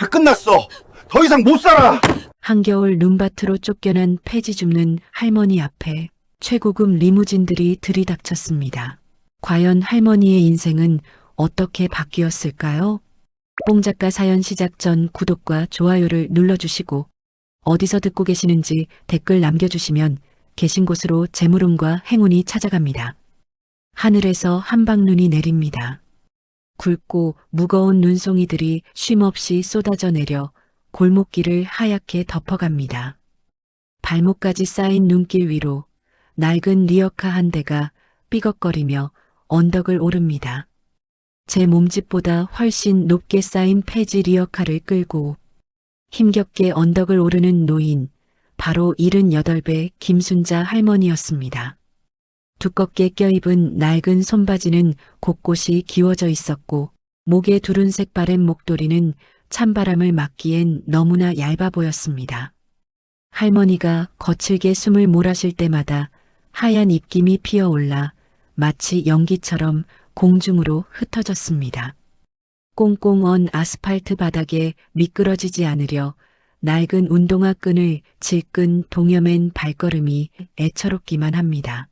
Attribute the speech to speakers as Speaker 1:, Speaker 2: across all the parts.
Speaker 1: 다 끝났어. 더 이상 못 살아.
Speaker 2: 한겨울 눈밭으로 쫓겨난 폐지 줍는 할머니 앞에 최고급 리무진들이 들이닥쳤습니다. 과연 할머니의 인생은 어떻게 바뀌었을까요? 뽕작가 사연 시작 전 구독과 좋아요를 눌러주시고 어디서 듣고 계시는지 댓글 남겨주시면 계신 곳으로 재물운과 행운이 찾아갑니다. 하늘에서 한방눈이 내립니다. 굵고 무거운 눈송이들이 쉼없이 쏟아져 내려 골목길을 하얗게 덮어갑니다. 발목까지 쌓인 눈길 위로 낡은 리어카 한 대가 삐걱거리며 언덕을 오릅니다. 제 몸집보다 훨씬 높게 쌓인 폐지 리어카를 끌고 힘겹게 언덕을 오르는 노인, 바로 78배 김순자 할머니였습니다. 두껍게 껴입은 낡은 손바지는 곳곳이 기워져 있었고 목에 두른색 바랜 목도리는 찬바람을 막기엔 너무나 얇아 보였습니다. 할머니가 거칠게 숨을 몰아쉴 때마다 하얀 입김이 피어올라 마치 연기처럼 공중으로 흩어졌습니다. 꽁꽁 언 아스팔트 바닥에 미끄러지지 않으려 낡은 운동화 끈을 질끈 동여맨 발걸음이 애처롭기만 합니다.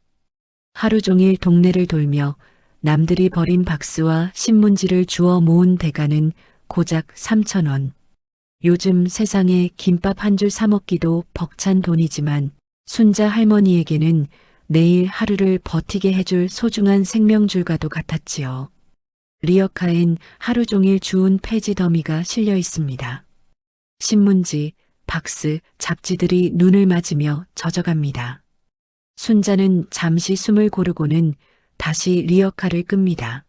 Speaker 2: 하루 종일 동네를 돌며 남들이 버린 박스와 신문지를 주워 모은 대가는 고작 3,000원. 요즘 세상에 김밥 한 줄 사 먹기도 벅찬 돈이지만 순자 할머니에게는 내일 하루를 버티게 해줄 소중한 생명줄과도 같았지요. 리어카엔 하루 종일 주운 폐지 더미가 실려 있습니다. 신문지, 박스, 잡지들이 눈을 맞으며 젖어갑니다. 순자는 잠시 숨을 고르고는 다시 리어카를 끕니다.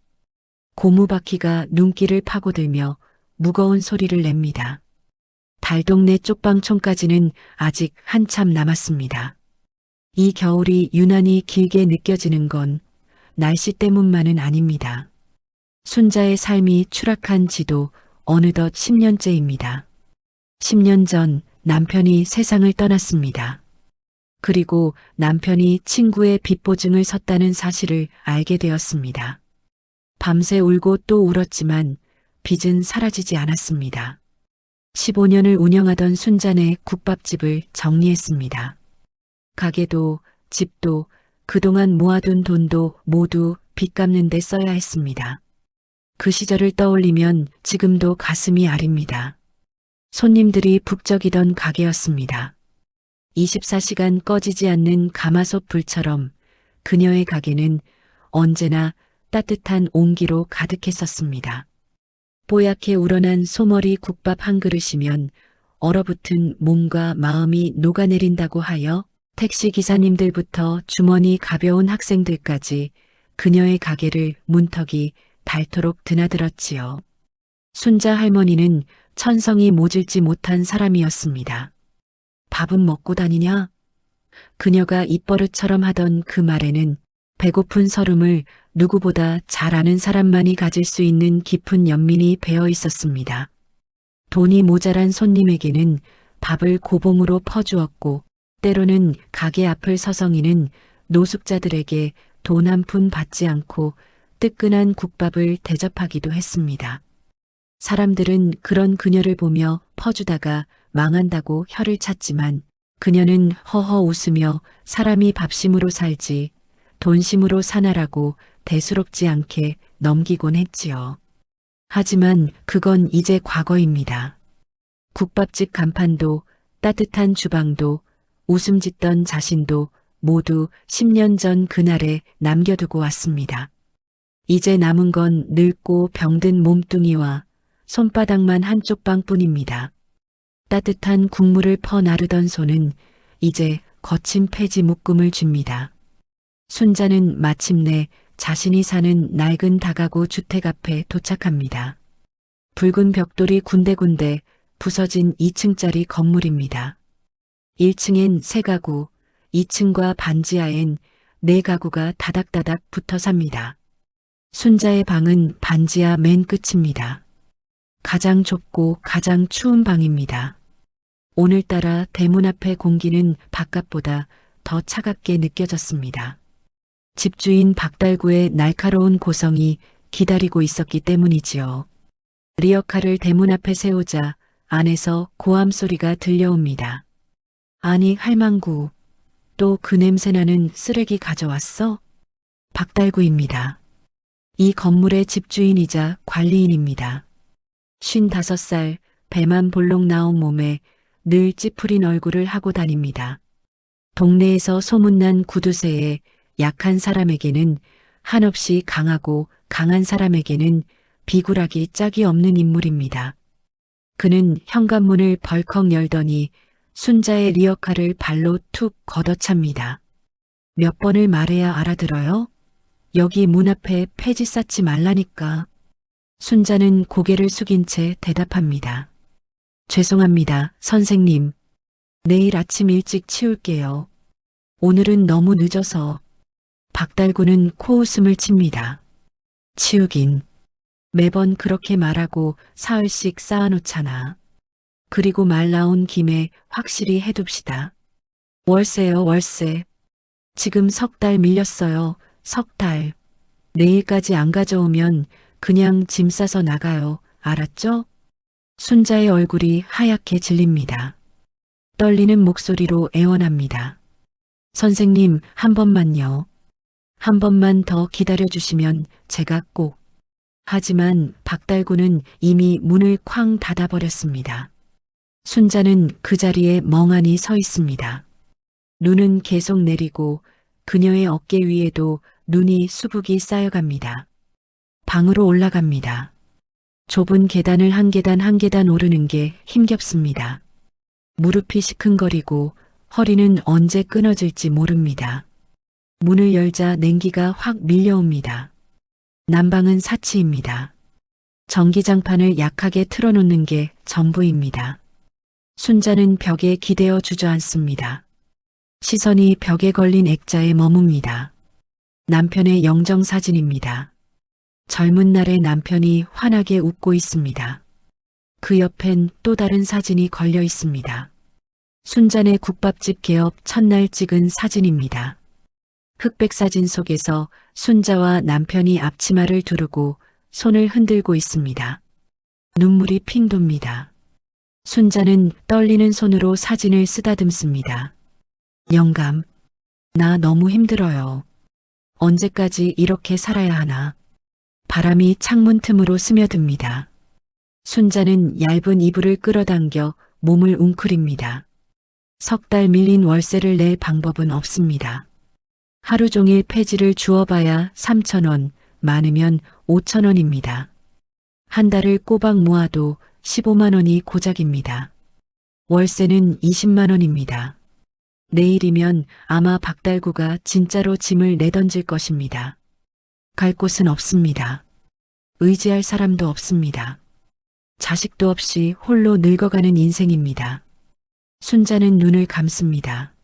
Speaker 2: 고무바퀴가 눈길을 파고들며 무거운 소리를 냅니다. 달동네 쪽방촌까지는 아직 한참 남았습니다. 이 겨울이 유난히 길게 느껴지는 건 날씨 때문만은 아닙니다. 순자의 삶이 추락한 지도 어느덧 10년째입니다. 10년 전 남편이 세상을 떠났습니다. 그리고 남편이 친구의 빚보증을 섰다는 사실을 알게 되었습니다. 밤새 울고 또 울었지만 빚은 사라지지 않았습니다. 15년을 운영하던 순자네 국밥집을 정리했습니다. 가게도 집도 그동안 모아둔 돈도 모두 빚 갚는 데 써야 했습니다. 그 시절을 떠올리면 지금도 가슴이 아립니다. 손님들이 북적이던 가게였습니다. 24시간 꺼지지 않는 가마솥 불처럼 그녀의 가게는 언제나 따뜻한 온기로 가득했었습니다. 뽀얗게 우러난 소머리 국밥 한 그릇이면 얼어붙은 몸과 마음이 녹아내린다고 하여 택시 기사님들부터 주머니 가벼운 학생들까지 그녀의 가게를 문턱이 닳도록 드나들었지요. 순자 할머니는 천성이 모질지 못한 사람이었습니다. 밥은 먹고 다니냐? 그녀가 입버릇처럼 하던 그 말에는 배고픈 서름을 누구보다 잘 아는 사람만이 가질 수 있는 깊은 연민이 배어 있었습니다. 돈이 모자란 손님에게는 밥을 고봉으로 퍼주었고 때로는 가게 앞을 서성이는 노숙자들에게 돈 한 푼 받지 않고 뜨끈한 국밥을 대접하기도 했습니다. 사람들은 그런 그녀를 보며 퍼주다가 망한다고 혀를 찼지만 그녀는 허허 웃으며 사람이 밥심으로 살지 돈심으로 사나라고 대수롭지 않게 넘기곤 했지요. 하지만 그건 이제 과거입니다. 국밥집 간판도 따뜻한 주방도 웃음 짓던 자신도 모두 10년 전 그날에 남겨두고 왔습니다. 이제 남은 건 늙고 병든 몸뚱이와 손바닥만 한쪽 방뿐입니다. 따뜻한 국물을 퍼 나르던 손은 이제 거친 폐지 묶음을 줍니다. 순자는 마침내 자신이 사는 낡은 다가구 주택 앞에 도착합니다. 붉은 벽돌이 군데군데 부서진 2층짜리 건물입니다. 1층엔 3가구, 2층과 반지하엔 4가구가 다닥다닥 붙어 삽니다. 순자의 방은 반지하 맨 끝입니다. 가장 좁고 가장 추운 방입니다. 오늘따라 대문 앞의 공기는 바깥보다 더 차갑게 느껴졌습니다. 집주인 박달구의 날카로운 고성이 기다리고 있었기 때문이지요. 리어카를 대문 앞에 세우자 안에서 고함 소리가 들려옵니다. 아니, 할망구, 또 그 냄새나는 쓰레기 가져왔어? 박달구입니다. 이 건물의 집주인이자 관리인입니다. 55살, 배만 볼록 나온 몸에 늘 찌푸린 얼굴을 하고 다닙니다. 동네에서 소문난 구두쇠에 약한 사람에게는 한없이 강하고 강한 사람에게는 비굴하기 짝이 없는 인물입니다. 그는 현관문을 벌컥 열더니 순자의 리어카를 발로 툭 걷어찹니다. 몇 번을 말해야 알아들어요? 여기 문 앞에 폐지 쌓지 말라니까. 순자는 고개를 숙인 채 대답합니다. 죄송합니다, 선생님. 내일 아침 일찍 치울게요. 오늘은 너무 늦어서. 박달구는 코웃음을 칩니다. 치우긴. 매번 그렇게 말하고 사흘씩 쌓아놓잖아. 그리고 말 나온 김에 확실히 해둡시다. 월세요, 월세. 지금 3달 밀렸어요, 3달. 내일까지 안 가져오면 그냥 짐 싸서 나가요, 알았죠? 순자의 얼굴이 하얗게 질립니다. 떨리는 목소리로 애원합니다. 선생님, 한 번만요. 한 번만 더 기다려주시면 제가 꼭. 하지만 박달구는 이미 문을 쾅 닫아버렸습니다. 순자는 그 자리에 멍하니 서 있습니다. 눈은 계속 내리고 그녀의 어깨 위에도 눈이 수북이 쌓여갑니다. 방으로 올라갑니다. 좁은 계단을 한 계단 한 계단 오르는 게 힘겹습니다. 무릎이 시큰거리고 허리는 언제 끊어질지 모릅니다. 문을 열자 냉기가 확 밀려옵니다. 난방은 사치입니다. 전기장판을 약하게 틀어놓는 게 전부입니다. 순자는 벽에 기대어 주저앉습니다. 시선이 벽에 걸린 액자에 머뭅니다. 남편의 영정사진입니다. 젊은 날의 남편이 환하게 웃고 있습니다. 그 옆엔 또 다른 사진이 걸려 있습니다. 순잔의 국밥집 개업 첫날 찍은 사진입니다. 흑백 사진 속에서 순자와 남편이 앞치마를 두르고 손을 흔들고 있습니다. 눈물이 핑 돕니다. 순자는 떨리는 손으로 사진을 쓰다듬습니다. 영감, 나 너무 힘들어요. 언제까지 이렇게 살아야 하나. 바람이 창문 틈으로 스며듭니다. 순자는 얇은 이불을 끌어당겨 몸을 웅크립니다. 3달 밀린 월세를 낼 방법은 없습니다. 하루 종일 폐지를 주워봐야 3,000원, 많으면 5,000원입니다. 한 달을 꼬박 모아도 15만 원이 고작입니다. 월세는 20만 원입니다. 내일이면 아마 박달구가 진짜로 짐을 내던질 것입니다. 갈 곳은 없습니다. 의지할 사람도 없습니다. 자식도 없이 홀로 늙어가는 인생입니다. 순자는 눈을 감습니다.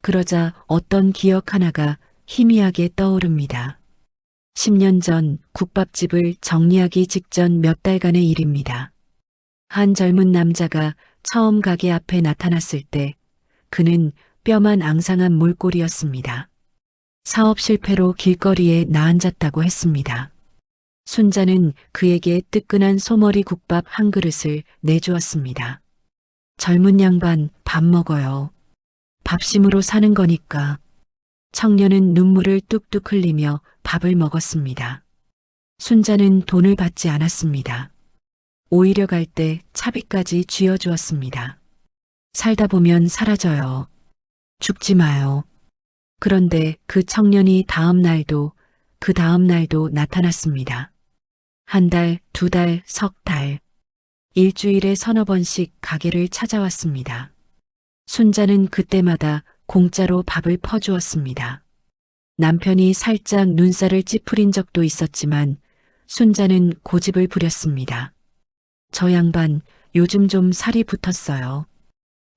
Speaker 2: 그러자 어떤 기억 하나가 희미하게 떠오릅니다. 10년 전 국밥집을 정리하기 직전 몇 달간의 일입니다. 한 젊은 남자가 처음 가게 앞에 나타났을 때 그는 뼈만 앙상한 몰골이었습니다. 사업 실패로 길거리에 나앉았다고 했습니다. 순자는 그에게 뜨끈한 소머리 국밥 한 그릇을 내주었습니다. 젊은 양반, 밥 먹어요. 밥심으로 사는 거니까. 청년은 눈물을 뚝뚝 흘리며 밥을 먹었습니다. 순자는 돈을 받지 않았습니다. 오히려 갈 때 차비까지 쥐어주었습니다. 살다 보면 사라져요. 죽지 마요. 그런데 그 청년이 다음 날도 그 다음 날도 나타났습니다. 한 달, 2달, 3달. 일주일에 서너 번씩 가게를 찾아왔습니다. 순자는 그때마다 공짜로 밥을 퍼주었습니다. 남편이 살짝 눈살을 찌푸린 적도 있었지만 순자는 고집을 부렸습니다. 저 양반 요즘 좀 살이 붙었어요.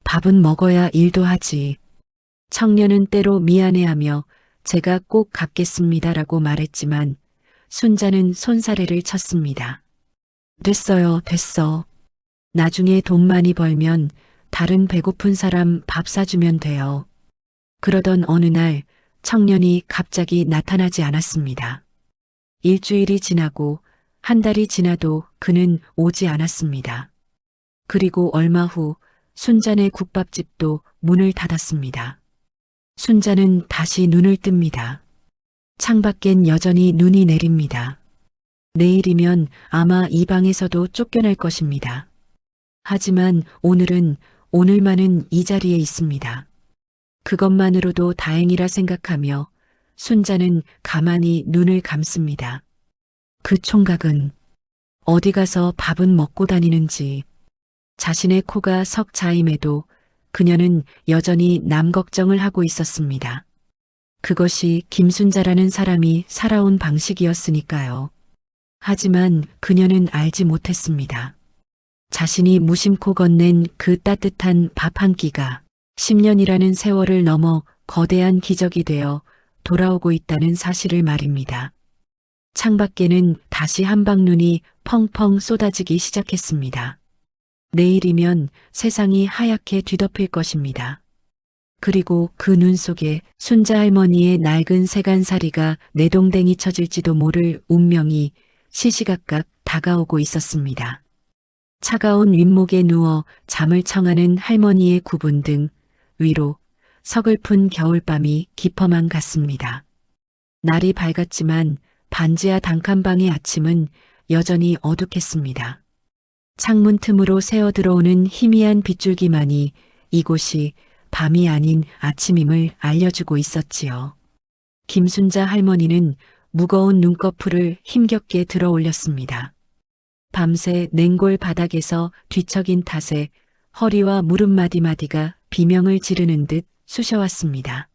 Speaker 2: 밥은 먹어야 일도 하지. 청년은 때로 미안해하며 제가 꼭 갚겠습니다라고 말했지만 순자는 손사래를 쳤습니다. 됐어요, 됐어. 나중에 돈 많이 벌면 다른 배고픈 사람 밥 사주면 돼요. 그러던 어느 날 청년이 갑자기 나타나지 않았습니다. 일주일이 지나고 한 달이 지나도 그는 오지 않았습니다. 그리고 얼마 후 순잔의 국밥집도 문을 닫았습니다. 순자는 다시 눈을 뜹니다. 창밖엔 여전히 눈이 내립니다. 내일이면 아마 이 방에서도 쫓겨날 것입니다. 하지만 오늘은 오늘만은 이 자리에 있습니다. 그것만으로도 다행이라 생각하며 순자는 가만히 눈을 감습니다. 그 총각은 어디 가서 밥은 먹고 다니는지, 자신의 코가 석 자임에도 그녀는 여전히 남 걱정을 하고 있었습니다. 그것이 김순자라는 사람이 살아온 방식이었으니까요. 하지만 그녀는 알지 못했습니다. 자신이 무심코 건넨 그 따뜻한 밥 한 끼가 10년이라는 세월을 넘어 거대한 기적이 되어 돌아오고 있다는 사실을 말입니다. 창밖에는 다시 한방눈이 펑펑 쏟아지기 시작했습니다. 내일이면 세상이 하얗게 뒤덮일 것입니다. 그리고 그 눈 속에 순자 할머니의 낡은 세간살이가 내동댕이 쳐질지도 모를 운명이 시시각각 다가오고 있었습니다. 차가운 윗목에 누워 잠을 청하는 할머니의 구분 등 위로 서글픈 겨울밤이 깊어만 갔습니다. 날이 밝았지만 반지하 단칸방의 아침은 여전히 어둑했습니다. 창문 틈으로 새어 들어오는 희미한 빗줄기만이 이곳이 밤이 아닌 아침임을 알려주고 있었지요. 김순자 할머니는 무거운 눈꺼풀을 힘겹게 들어 올렸습니다. 밤새 냉골 바닥에서 뒤척인 탓에 허리와 무릎 마디마디가 비명을 지르는 듯 쑤셔왔습니다.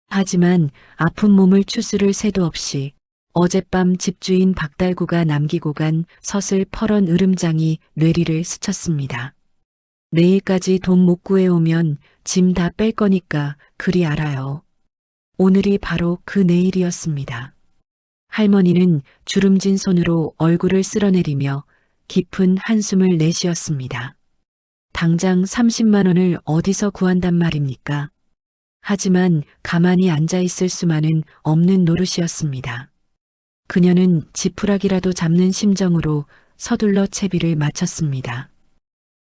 Speaker 2: 하지만 아픈 몸을 추스를 새도 없이 어젯밤 집주인 박달구가 남기고 간 서슬퍼런 으름장이 뇌리를 스쳤습니다. 내일까지 돈 못 구해오면 짐 다 뺄 거니까 그리 알아요. 오늘이 바로 그 내일이었습니다. 할머니는 주름진 손으로 얼굴을 쓸어내리며 깊은 한숨을 내쉬었습니다. 당장 30만 원을 어디서 구한단 말입니까? 하지만 가만히 앉아 있을 수만은 없는 노릇이었습니다. 그녀는 지푸라기라도 잡는 심정으로 서둘러 채비를 마쳤습니다.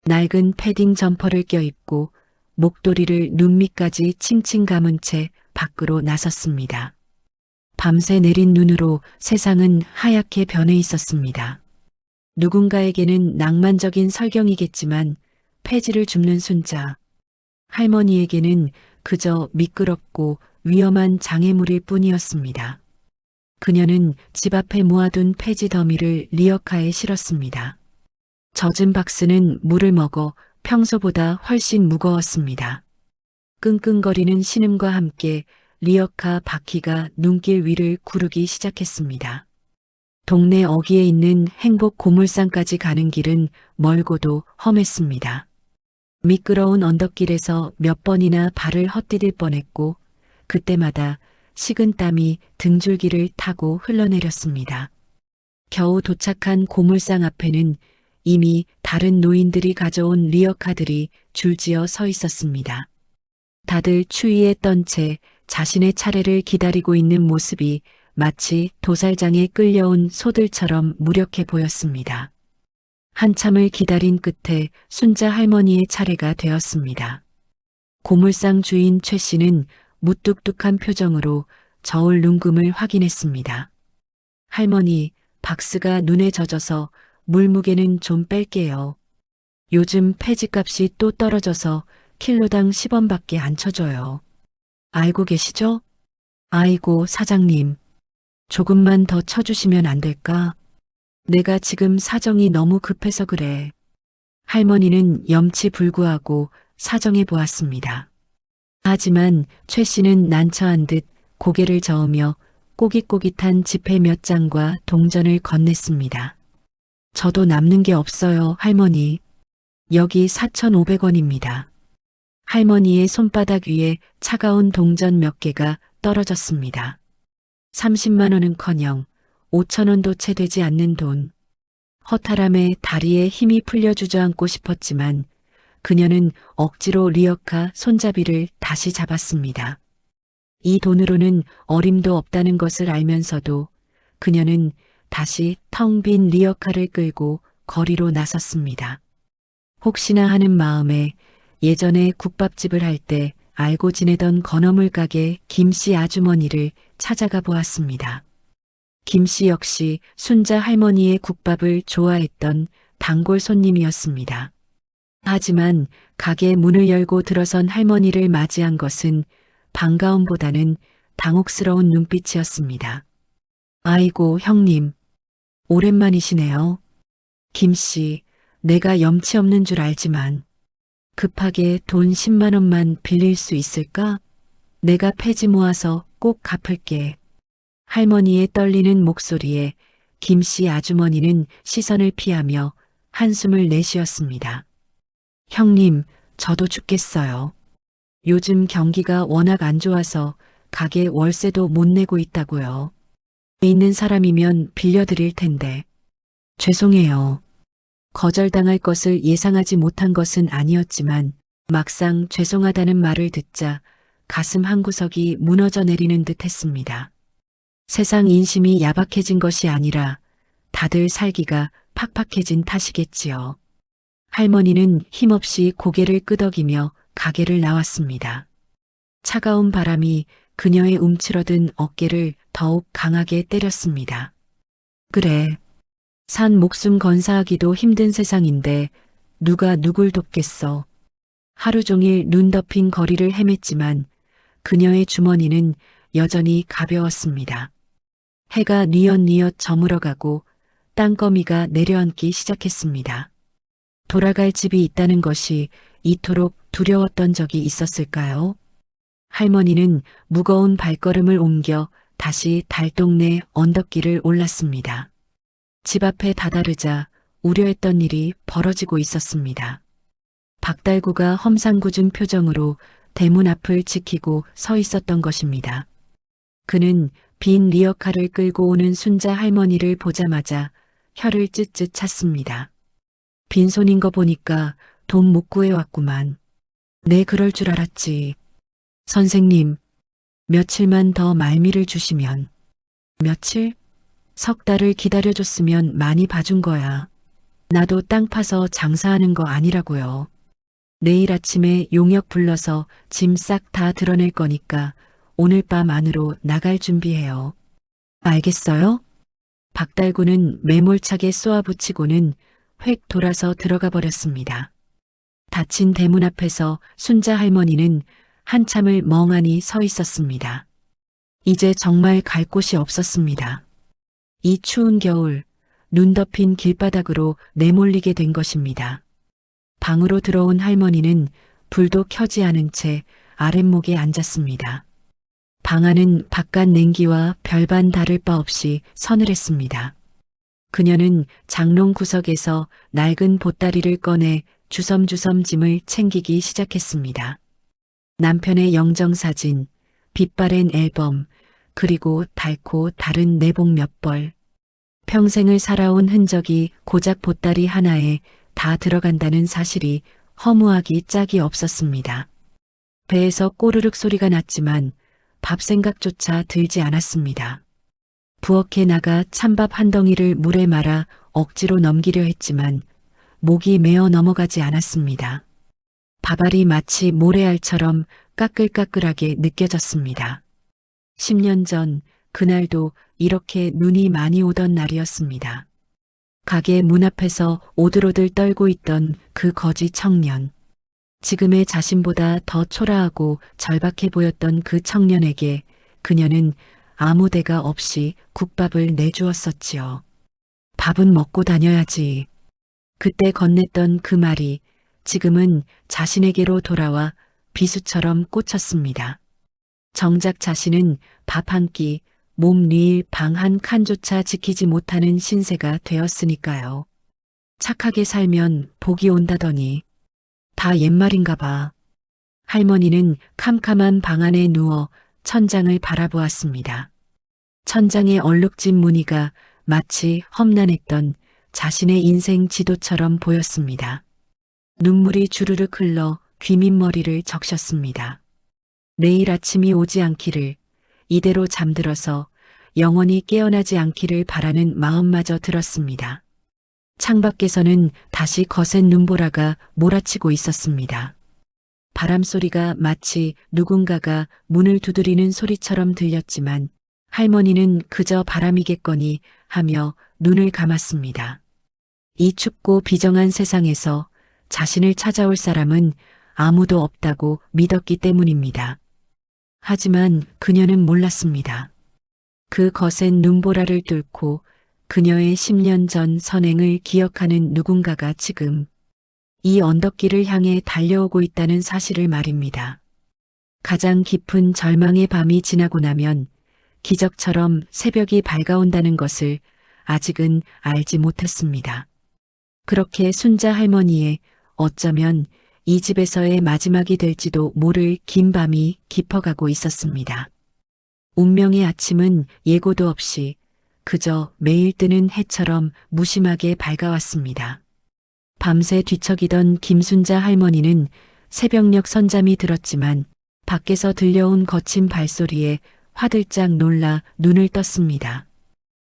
Speaker 2: 낡은 패딩 점퍼를 껴입고 목도리를 눈 밑까지 칭칭 감은 채 밖으로 나섰습니다. 밤새 내린 눈으로 세상은 하얗게 변해 있었습니다. 누군가에게는 낭만적인 설경이겠지만 폐지를 줍는 순자, 할머니에게는 그저 미끄럽고 위험한 장애물일 뿐이었습니다. 그녀는 집 앞에 모아둔 폐지 더미를 리어카에 실었습니다. 젖은 박스는 물을 먹어 평소보다 훨씬 무거웠습니다. 끙끙거리는 신음과 함께 리어카 바퀴가 눈길 위를 구르기 시작했습니다. 동네 어귀에 있는 행복 고물상까지 가는 길은 멀고도 험했습니다. 미끄러운 언덕길에서 몇 번이나 발을 헛디딜 뻔했고 그때마다 식은 땀이 등줄기를 타고 흘러내렸습니다. 겨우 도착한 고물상 앞에는 이미 다른 노인들이 가져온 리어카들이 줄지어 서 있었습니다. 다들 추위에 떤 채 자신의 차례를 기다리고 있는 모습이 마치 도살장에 끌려온 소들처럼 무력해 보였습니다. 한참을 기다린 끝에 순자 할머니의 차례가 되었습니다. 고물상 주인 최 씨는 무뚝뚝한 표정으로 저울 눈금을 확인했습니다. 할머니, 박스가 눈에 젖어서 물무게는 좀 뺄게요. 요즘 폐지값이 또 떨어져서 킬로당 10원밖에 안 쳐줘요. 알고 계시죠? 아이고, 사장님. 조금만 더 쳐주시면 안 될까? 내가 지금 사정이 너무 급해서 그래. 할머니는 염치불구하고 사정해 보았습니다. 하지만 최 씨는 난처한 듯 고개를 저으며 꼬깃꼬깃한 지폐 몇 장과 동전을 건넸습니다. 저도 남는 게 없어요, 할머니. 여기 4,500원입니다. 할머니의 손바닥 위에 차가운 동전 몇 개가 떨어졌습니다. 30만 원은커녕 5천 원도 채 되지 않는 돈. 허탈함에 다리에 힘이 풀려 주저앉고 싶었지만 그녀는 억지로 리어카 손잡이를 다시 잡았습니다. 이 돈으로는 어림도 없다는 것을 알면서도 그녀는 다시 텅 빈 리어카를 끌고 거리로 나섰습니다. 혹시나 하는 마음에 예전에 국밥집을 할 때 알고 지내던 건어물 가게 김씨 아주머니를 찾아가 보았습니다. 김씨 역시 순자 할머니의 국밥을 좋아했던 단골 손님이었습니다. 하지만 가게 문을 열고 들어선 할머니를 맞이한 것은 반가움보다는 당혹스러운 눈빛이었습니다. 아이고, 형님. 오랜만이시네요. 김씨, 내가 염치 없는 줄 알지만 급하게 돈 10만 원만 빌릴 수 있을까? 내가 폐지 모아서 꼭 갚을게. 할머니의 떨리는 목소리에 김씨 아주머니는 시선을 피하며 한숨을 내쉬었습니다. 형님, 저도 죽겠어요. 요즘 경기가 워낙 안 좋아서 가게 월세도 못 내고 있다고요. 있는 사람이면 빌려드릴 텐데. 죄송해요. 거절당할 것을 예상하지 못한 것은 아니었지만 막상 죄송하다는 말을 듣자 가슴 한구석이 무너져 내리는 듯 했습니다. 세상 인심이 야박해진 것이 아니라 다들 살기가 팍팍해진 탓이겠지요. 할머니는 힘없이 고개를 끄덕이며 가게를 나왔습니다. 차가운 바람이 그녀의 움츠러든 어깨를 더욱 강하게 때렸습니다. 그래. 산 목숨 건사하기도 힘든 세상인데 누가 누굴 돕겠어. 하루 종일 눈 덮인 거리를 헤맸지만 그녀의 주머니는 여전히 가벼웠습니다. 해가 뉘엿뉘엿 저물어가고 땅거미가 내려앉기 시작했습니다. 돌아갈 집이 있다는 것이 이토록 두려웠던 적이 있었을까요? 할머니는 무거운 발걸음을 옮겨 다시 달동네 언덕길을 올랐습니다. 집 앞에 다다르자 우려했던 일이 벌어지고 있었습니다. 박달구가 험상궂은 표정으로 대문 앞을 지키고 서 있었던 것입니다. 그는 빈 리어카를 끌고 오는 순자 할머니를 보자마자 혀를 쯧쯧 찼습니다. 빈손인 거 보니까 돈 못 구해왔구만. 네, 그럴 줄 알았지. 선생님, 며칠만 더 말미를 주시면. 며칠? 석 달을 기다려줬으면 많이 봐준 거야. 나도 땅 파서 장사하는 거 아니라고요. 내일 아침에 용역 불러서 짐 싹 다 드러낼 거니까 오늘 밤 안으로 나갈 준비해요. 알겠어요? 박달구는 매몰차게 쏘아붙이고는 획 돌아서 들어가 버렸습니다. 닫힌 대문 앞에서 순자 할머니는 한참을 멍하니 서 있었습니다. 이제 정말 갈 곳이 없었습니다. 이 추운 겨울 눈 덮인 길바닥으로 내몰리게 된 것입니다. 방으로 들어온 할머니는 불도 켜지 않은 채 아랫목에 앉았습니다. 방 안은 바깥 냉기와 별반 다를 바 없이 서늘했습니다. 그녀는 장롱 구석에서 낡은 보따리를 꺼내 주섬주섬 짐을 챙기기 시작했습니다. 남편의 영정사진, 빛바랜 앨범, 그리고 닳고 다른 내복 몇 벌. 평생을 살아온 흔적이 고작 보따리 하나에 다 들어간다는 사실이 허무하기 짝이 없었습니다. 배에서 꼬르륵 소리가 났지만 밥 생각조차 들지 않았습니다. 부엌에 나가 찬밥 한 덩이를 물에 말아 억지로 넘기려 했지만 목이 메어 넘어가지 않았습니다. 밥알이 마치 모래알처럼 까끌까끌하게 느껴졌습니다. 10년 전 그날도 이렇게 눈이 많이 오던 날이었습니다. 가게 문 앞에서 오들오들 떨고 있던 그 거지 청년. 지금의 자신보다 더 초라하고 절박해 보였던 그 청년에게 그녀는 아무 대가 없이 국밥을 내주었었지요. 밥은 먹고 다녀야지. 그때 건넸던 그 말이 지금은 자신에게로 돌아와 비수처럼 꽂혔습니다. 정작 자신은 밥 한 끼, 몸 리일 방 한 칸조차 지키지 못하는 신세가 되었으니까요. 착하게 살면 복이 온다더니 다 옛말인가 봐. 할머니는 캄캄한 방 안에 누워 천장을 바라보았습니다. 천장의 얼룩진 무늬가 마치 험난했던 자신의 인생 지도처럼 보였습니다. 눈물이 주르륵 흘러 귀밑머리를 적셨습니다. 내일 아침이 오지 않기를, 이대로 잠들어서 영원히 깨어나지 않기를 바라는 마음마저 들었습니다. 창밖에서는 다시 거센 눈보라가 몰아치고 있었습니다. 바람소리가 마치 누군가가 문을 두드리는 소리처럼 들렸지만 할머니는 그저 바람이겠거니 하며 눈을 감았습니다. 이 춥고 비정한 세상에서 자신을 찾아올 사람은 아무도 없다고 믿었기 때문입니다. 하지만 그녀는 몰랐습니다. 그 거센 눈보라를 뚫고 그녀의 10년 전 선행을 기억하는 누군가가 지금 이 언덕길을 향해 달려오고 있다는 사실을 말입니다. 가장 깊은 절망의 밤이 지나고 나면 기적처럼 새벽이 밝아온다는 것을 아직은 알지 못했습니다. 그렇게 순자 할머니의 어쩌면 이 집에서의 마지막이 될지도 모를 긴 밤이 깊어가고 있었습니다. 운명의 아침은 예고도 없이 그저 매일 뜨는 해처럼 무심하게 밝아왔습니다. 밤새 뒤척이던 김순자 할머니는 새벽녘 선잠이 들었지만 밖에서 들려온 거친 발소리에 화들짝 놀라 눈을 떴습니다.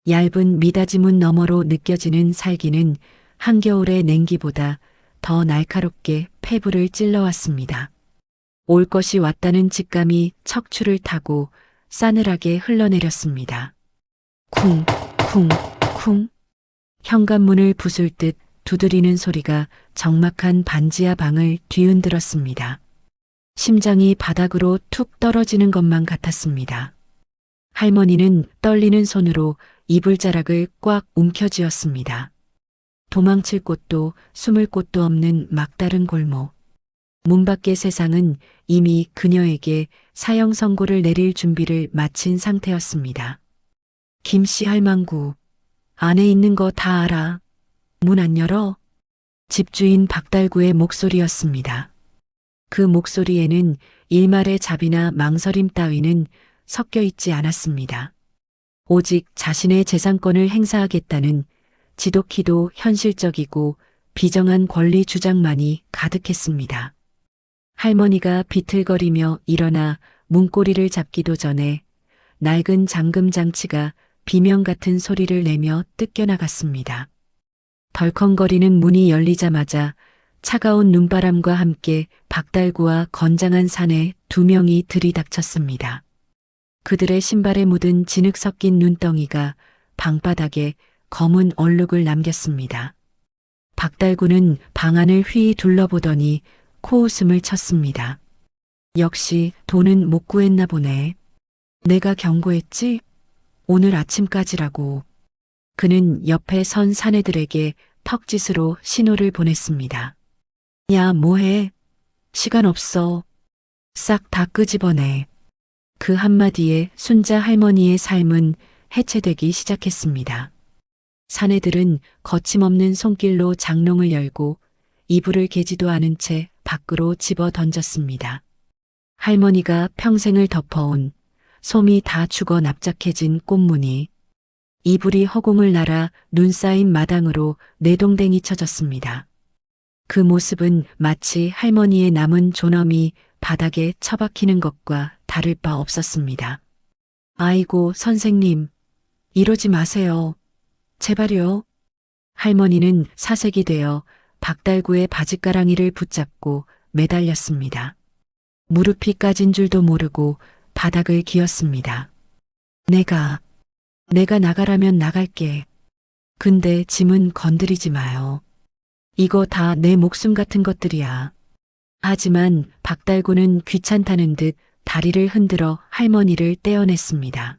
Speaker 2: 얇은 미닫이문 너머로 느껴지는 살기는 한겨울의 냉기보다 더 날카롭게 폐부를 찔러왔습니다. 올 것이 왔다는 직감이 척추를 타고 싸늘하게 흘러내렸습니다. 쿵, 쿵, 쿵. 현관문을 부술 듯 두드리는 소리가 적막한 반지하 방을 뒤흔들었습니다. 심장이 바닥으로 툭 떨어지는 것만 같았습니다. 할머니는 떨리는 손으로 이불자락을 꽉 움켜쥐었습니다. 도망칠 곳도 숨을 곳도 없는 막다른 골목. 문 밖의 세상은 이미 그녀에게 사형 선고를 내릴 준비를 마친 상태였습니다. 김씨 할망구, 안에 있는 거 다 알아. 문 안 열어? 집주인 박달구의 목소리였습니다. 그 목소리에는 일말의 자비나 망설임 따위는 섞여 있지 않았습니다. 오직 자신의 재산권을 행사하겠다는 지독히도 현실적이고 비정한 권리 주장만이 가득했습니다. 할머니가 비틀거리며 일어나 문고리를 잡기도 전에 낡은 잠금 장치가 비명 같은 소리를 내며 뜯겨나갔습니다. 덜컹거리는 문이 열리자마자 차가운 눈바람과 함께 박달구와 건장한 사내 두 명이 들이닥쳤습니다. 그들의 신발에 묻은 진흙 섞인 눈덩이가 방바닥에 검은 얼룩을 남겼습니다. 박달구는 방 안을 휘 둘러보더니 코웃음을 쳤습니다. 역시 돈은 못 구했나 보네. 내가 경고했지? 오늘 아침까지라고. 그는 옆에 선 사내들에게 턱짓으로 신호를 보냈습니다. 야, 뭐해? 시간 없어. 싹 다 끄집어내. 그 한마디에 순자 할머니의 삶은 해체되기 시작했습니다. 사내들은 거침없는 손길로 장롱을 열고 이불을 개지도 않은 채 밖으로 집어 던졌습니다. 할머니가 평생을 덮어온 솜이 다 죽어 납작해진 꽃무늬, 이불이 허공을 날아 눈 쌓인 마당으로 내동댕이 쳐졌습니다. 그 모습은 마치 할머니의 남은 존엄이 바닥에 처박히는 것과 다를 바 없었습니다. 아이고, 선생님, 이러지 마세요. 제발요. 할머니는 사색이 되어 박달구의 바짓가랑이를 붙잡고 매달렸습니다. 무릎이 까진 줄도 모르고 바닥을 기었습니다. 내가 나가라면 나갈게. 근데 짐은 건드리지 마요. 이거 다 내 목숨 같은 것들이야. 하지만 박달구는 귀찮다는 듯 다리를 흔들어 할머니를 떼어냈습니다.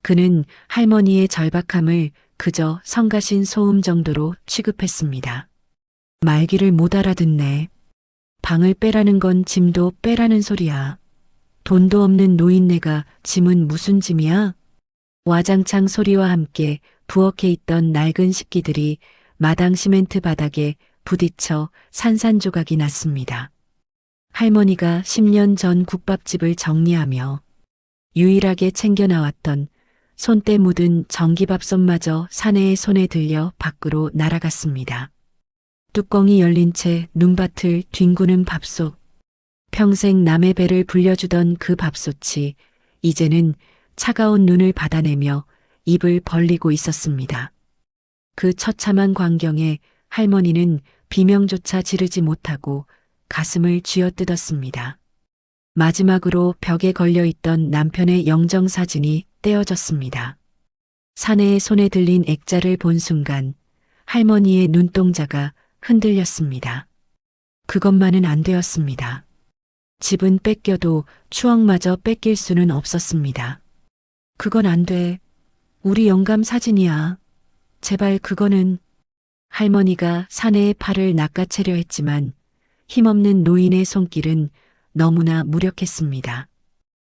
Speaker 2: 그는 할머니의 절박함을 그저 성가신 소음 정도로 취급했습니다. 말귀를 못 알아듣네. 방을 빼라는 건 짐도 빼라는 소리야. 돈도 없는 노인네가 짐은 무슨 짐이야? 와장창 소리와 함께 부엌에 있던 낡은 식기들이 마당 시멘트 바닥에 부딪혀 산산조각이 났습니다. 할머니가 10년 전 국밥집을 정리하며 유일하게 챙겨 나왔던 손때 묻은 전기밥솥마저 사내의 손에 들려 밖으로 날아갔습니다. 뚜껑이 열린 채 눈밭을 뒹구는 밥솥. 평생 남의 배를 불려주던 그 밥솥이 이제는 차가운 눈을 받아내며 입을 벌리고 있었습니다. 그 처참한 광경에 할머니는 비명조차 지르지 못하고 가슴을 쥐어뜯었습니다. 마지막으로 벽에 걸려있던 남편의 영정사진이 떼어졌습니다. 사내의 손에 들린 액자를 본 순간 할머니의 눈동자가 흔들렸습니다. 그것만은 안 되었습니다. 집은 뺏겨도 추억마저 뺏길 수는 없었습니다. 그건 안 돼. 우리 영감 사진이야. 제발 그거는. 할머니가 사내의 팔을 낚아채려 했지만 힘없는 노인의 손길은 너무나 무력했습니다.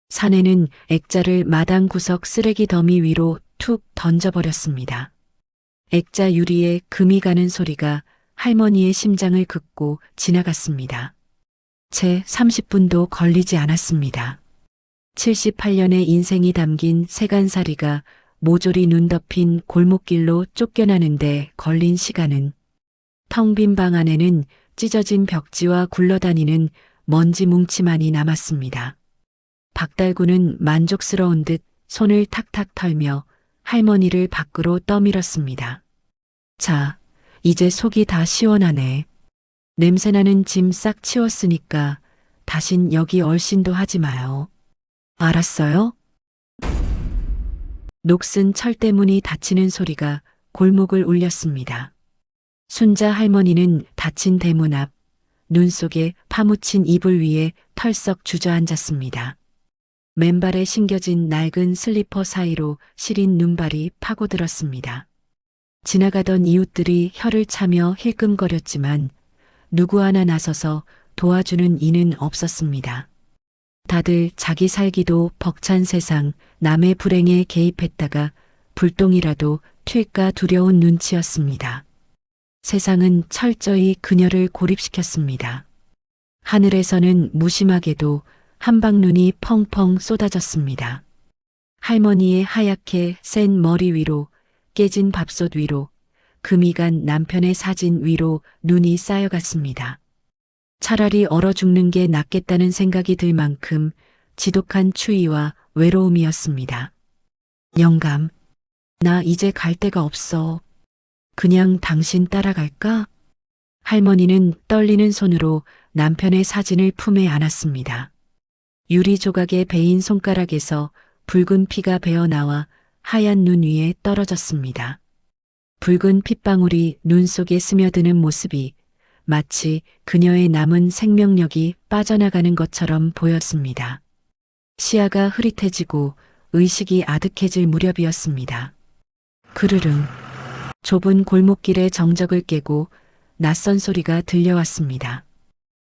Speaker 2: 사내는 액자를 마당 구석 쓰레기 더미 위로 툭 던져버렸습니다. 액자 유리에 금이 가는 소리가 할머니의 심장을 긋고 지나갔습니다. 채 30분도 걸리지 않았습니다. 78년의 인생이 담긴 세간살이가 모조리 눈 덮인 골목길로 쫓겨나는데 걸린 시간은 텅 빈 방 안에는 찢어진 벽지와 굴러다니는 먼지 뭉치만이 남았습니다. 박달구는 만족스러운 듯 손을 탁탁 털며 할머니를 밖으로 떠밀었습니다. 자, 이제 속이 다 시원하네. 냄새나는 짐 싹 치웠으니까 다신 여기 얼씬도 하지 마요. 알았어요? 녹슨 철대문이 닫히는 소리가 골목을 울렸습니다. 순자 할머니는 닫힌 대문 앞, 눈 속에 파묻힌 이불 위에 털썩 주저앉았습니다. 맨발에 신겨진 낡은 슬리퍼 사이로 시린 눈발이 파고들었습니다. 지나가던 이웃들이 혀를 차며 힐끔거렸지만 누구 하나 나서서 도와주는 이는 없었습니다. 다들 자기 살기도 벅찬 세상, 남의 불행에 개입했다가 불똥이라도 튈까 두려운 눈치였습니다. 세상은 철저히 그녀를 고립시켰습니다. 하늘에서는 무심하게도 한방눈이 펑펑 쏟아졌습니다. 할머니의 하얗게 센 머리 위로, 깨진 밥솥 위로, 금이 간 남편의 사진 위로 눈이 쌓여갔습니다. 차라리 얼어 죽는 게 낫겠다는 생각이 들 만큼 지독한 추위와 외로움이었습니다. 영감, 나 이제 갈 데가 없어. 그냥 당신 따라갈까? 할머니는 떨리는 손으로 남편의 사진을 품에 안았습니다. 유리 조각에 베인 손가락에서 붉은 피가 배어나와 하얀 눈 위에 떨어졌습니다. 붉은 핏방울이 눈 속에 스며드는 모습이 마치 그녀의 남은 생명력이 빠져나가는 것처럼 보였습니다. 시야가 흐릿해지고 의식이 아득해질 무렵이었습니다. 그르릉. 좁은 골목길의 정적을 깨고 낯선 소리가 들려왔습니다.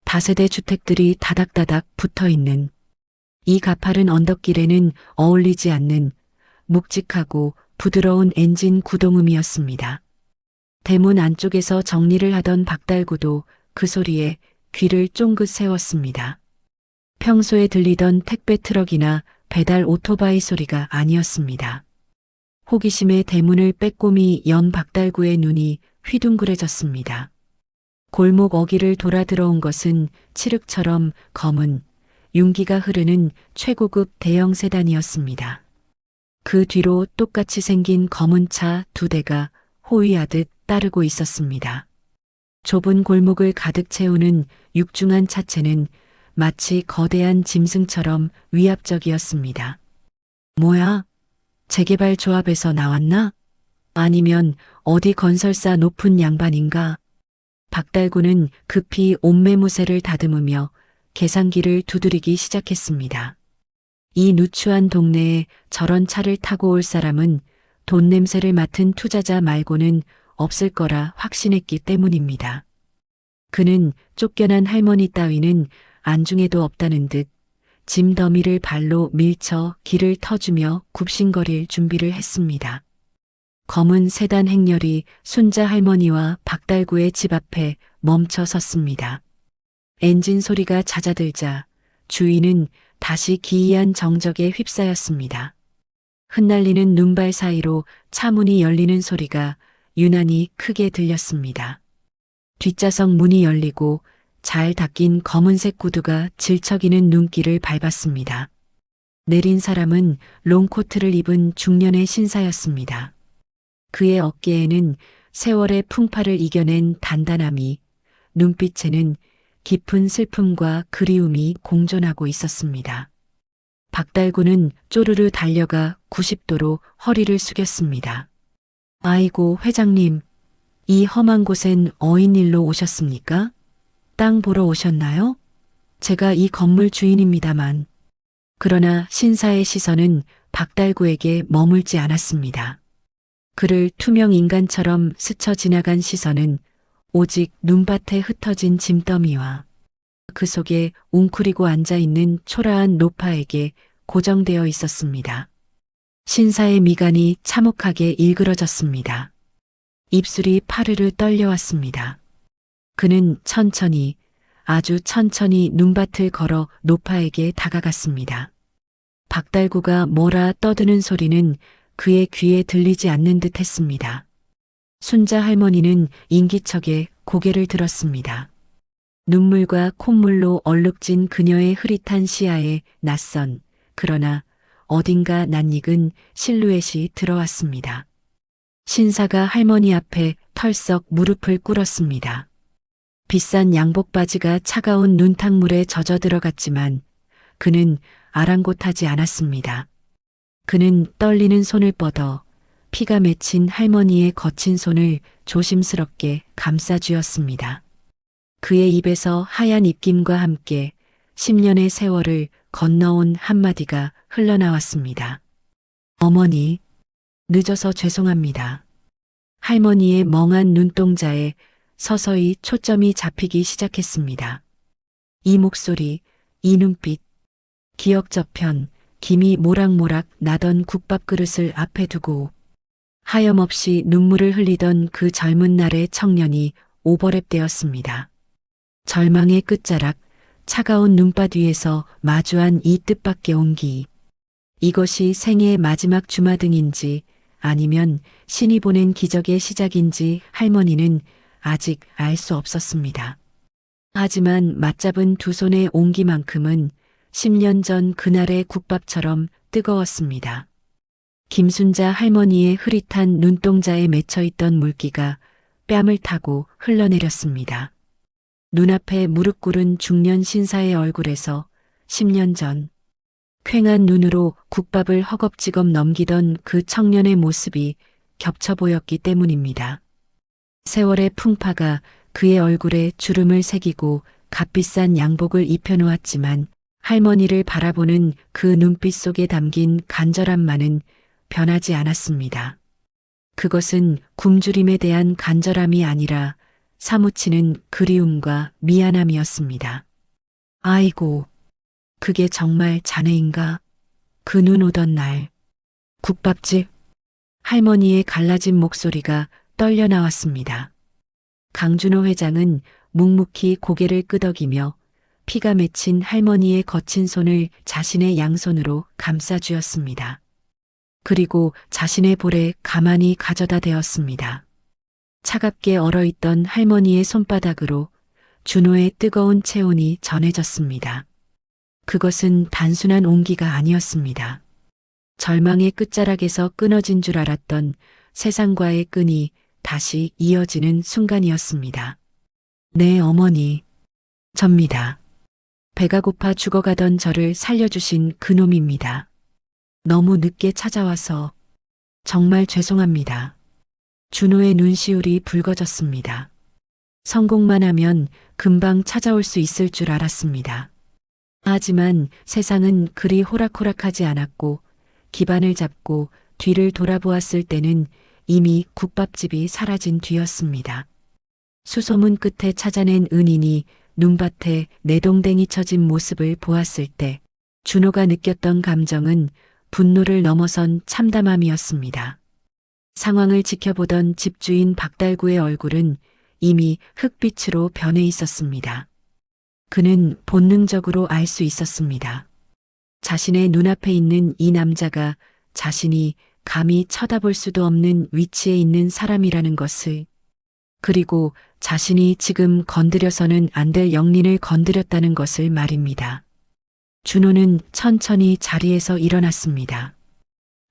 Speaker 2: 다세대 주택들이 다닥다닥 붙어있는 이 가파른 언덕길에는 어울리지 않는 묵직하고 부드러운 엔진 구동음이었습니다. 대문 안쪽에서 정리를 하던 박달구도 그 소리에 귀를 쫑긋 세웠습니다. 평소에 들리던 택배 트럭이나 배달 오토바이 소리가 아니었습니다. 호기심에 대문을 빼꼼히 연 박달구의 눈이 휘둥그레졌습니다. 골목 어귀를 돌아 들어온 것은 칠흑처럼 검은 윤기가 흐르는 최고급 대형 세단이었습니다. 그 뒤로 똑같이 생긴 검은 차 2대가 호위하듯 따르고 있었습니다. 좁은 골목을 가득 채우는 육중한 차체는 마치 거대한 짐승처럼 위압적이었습니다. 뭐야? 재개발 조합에서 나왔나? 아니면 어디 건설사 높은 양반인가? 박달구는 급히 옷매무새를 다듬으며 계산기를 두드리기 시작했습니다. 이 누추한 동네에 저런 차를 타고 올 사람은 돈 냄새를 맡은 투자자 말고는 없을 거라 확신했기 때문입니다. 그는 쫓겨난 할머니 따위는 안중에도 없다는 듯 짐 더미를 발로 밀쳐 길을 터주며 굽신거릴 준비를 했습니다. 검은 세단 행렬이 순자 할머니와 박달구의 집 앞에 멈춰 섰습니다. 엔진 소리가 잦아들자 주위는 다시 기이한 정적에 휩싸였습니다. 흩날리는 눈발 사이로 차문이 열리는 소리가 유난히 크게 들렸습니다. 뒷좌석 문이 열리고 잘 닦인 검은색 구두가 질척이는 눈길을 밟았습니다. 내린 사람은 롱코트를 입은 중년의 신사였습니다. 그의 어깨에는 세월의 풍파를 이겨낸 단단함이, 눈빛에는 깊은 슬픔과 그리움이 공존하고 있었습니다. 박달구는 쪼르르 달려가 90도로 허리를 숙였습니다. 아이고, 회장님, 이 험한 곳엔 어인일로 오셨습니까? 땅 보러 오셨나요? 제가 이 건물 주인입니다만. 그러나 신사의 시선은 박달구에게 머물지 않았습니다. 그를 투명 인간처럼 스쳐 지나간 시선은 오직 눈밭에 흩어진 짐더미와 그 속에 웅크리고 앉아있는 초라한 노파에게 고정되어 있었습니다. 신사의 미간이 참혹하게 일그러졌습니다. 입술이 파르르 떨려왔습니다. 그는 천천히, 아주 천천히 눈밭을 걸어 노파에게 다가갔습니다. 박달구가 뭐라 떠드는 소리는 그의 귀에 들리지 않는 듯 했습니다. 순자 할머니는 인기척에 고개를 들었습니다. 눈물과 콧물로 얼룩진 그녀의 흐릿한 시야에 낯선, 그러나 어딘가 낯익은 실루엣이 들어왔습니다. 신사가 할머니 앞에 털썩 무릎을 꿇었습니다. 비싼 양복 바지가 차가운 눈탕물에 젖어 들어갔지만 그는 아랑곳하지 않았습니다. 그는 떨리는 손을 뻗어 피가 맺힌 할머니의 거친 손을 조심스럽게 감싸쥐었습니다. 그의 입에서 하얀 입김과 함께 10년의 세월을 건너온 한마디가 흘러나왔습니다. 어머니, 늦어서 죄송합니다. 할머니의 멍한 눈동자에 서서히 초점이 잡히기 시작했습니다. 이 목소리, 이 눈빛, 기억 저편, 김이 모락모락 나던 국밥 그릇을 앞에 두고 하염없이 눈물을 흘리던 그 젊은 날의 청년이 오버랩되었습니다. 절망의 끝자락, 차가운 눈밭 위에서 마주한 이 뜻밖의 온기. 이것이 생애의 마지막 주마등인지 아니면 신이 보낸 기적의 시작인지 할머니는 아직 알 수 없었습니다. 하지만 맞잡은 두 손의 온기만큼은 10년 전 그날의 국밥처럼 뜨거웠습니다. 김순자 할머니의 흐릿한 눈동자에 맺혀있던 물기가 뺨을 타고 흘러내렸습니다. 눈앞에 무릎 꿇은 중년 신사의 얼굴에서 10년 전 퀭한 눈으로 국밥을 허겁지겁 넘기던 그 청년의 모습이 겹쳐 보였기 때문입니다. 세월의 풍파가 그의 얼굴에 주름을 새기고 값비싼 양복을 입혀놓았지만 할머니를 바라보는 그 눈빛 속에 담긴 간절함만은 변하지 않았습니다. 그것은 굶주림에 대한 간절함이 아니라 사무치는 그리움과 미안함이었습니다. 아이고, 그게 정말 자네인가? 그 눈 오던 날. 국밥집. 할머니의 갈라진 목소리가 떨려 나왔습니다. 강준호 회장은 묵묵히 고개를 끄덕이며 피가 맺힌 할머니의 거친 손을 자신의 양손으로 감싸주었습니다. 그리고 자신의 볼에 가만히 가져다 대었습니다. 차갑게 얼어있던 할머니의 손바닥으로 준호의 뜨거운 체온이 전해졌습니다. 그것은 단순한 온기가 아니었습니다. 절망의 끝자락에서 끊어진 줄 알았던 세상과의 끈이 다시 이어지는 순간이었습니다. 네, 어머니. 접니다. 배가 고파 죽어가던 저를 살려주신 그놈입니다. 너무 늦게 찾아와서 정말 죄송합니다. 준호의 눈시울이 붉어졌습니다. 성공만 하면 금방 찾아올 수 있을 줄 알았습니다. 하지만 세상은 그리 호락호락하지 않았고 기반을 잡고 뒤를 돌아보았을 때는 이미 국밥집이 사라진 뒤였습니다. 수소문 끝에 찾아낸 은인이 눈밭에 내동댕이 쳐진 모습을 보았을 때 준호가 느꼈던 감정은 분노를 넘어선 참담함이었습니다. 상황을 지켜보던 집주인 박달구의 얼굴은 이미 흑빛으로 변해 있었습니다. 그는 본능적으로 알 수 있었습니다. 자신의 눈앞에 있는 이 남자가 자신이 감히 쳐다볼 수도 없는 위치에 있는 사람이라는 것을, 그리고 자신이 지금 건드려서는 안 될 영린을 건드렸다는 것을 말입니다. 준호는 천천히 자리에서 일어났습니다.